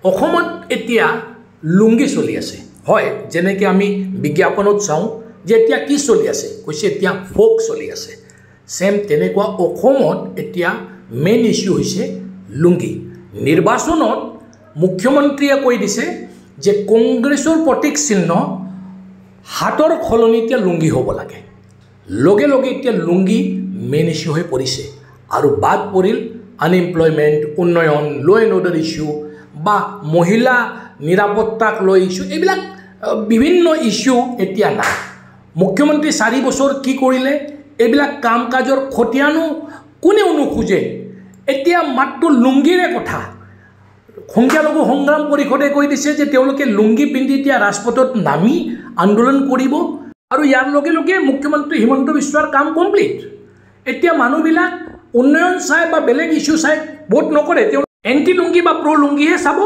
অসমত এতিয়া লুংগি চলি আছে হয় যেনেকৈ আমি বিজ্ঞাপনত চাওঁ যে এতিয়া কি চলি আছে কৈছে এতিয়া ফোক চলি আছে সেম তেনেকুৱা অসমত এতিয়া মেইন ইস্যু হৈছে লুংগি নিৰ্বাচনত মুখ্যমন্ত্ৰীয়ে কৈ দিছে যে কংগ্ৰেছৰ প্ৰতীক চিহ্ন হাতৰ খলনি এতিয়া লুংগি হ'ব লাগে লগে লগে এতিয়া লুংগি মেইন ইস্যু হৈ পৰিছে আৰু বাদ পৰিল আনএমপ্লয়মেণ্ট উন্নয়ন ল এণ্ড অৰ্ডাৰ ইস্যু বা মহিলা নিৰাপত্তাক লৈ ইস্যু এইবিলাক বিভিন্ন ইস্যু এতিয়া নাই মুখ্যমন্ত্ৰী 4 বছৰ কি কৰিলে এইবিলাক কাম কাজৰ খতিয়ানো কোনেও নোখোজে এতিয়া মাত্ৰ লুংগিৰে কথা সংখ্যালঘু সংগ্ৰাম পৰিষদে কৈ দিছে যে তেওঁলোকে লুংগি পিন্ধি এতিয়া ৰাজপথত নামি আন্দোলন কৰিব আৰু ইয়াৰ লগে লগে মুখ্যমন্ত্ৰী হিমন্ত বিশ্বৰ কাম কমপ্লিট এতিয়া মানুহবিলাক উন্নয়ন চাই বা বেলেগ ইস্যু চাই ভোট নকৰে তেওঁ এণ্টি লুংগি বা প্ৰ' লুংগিহে চাব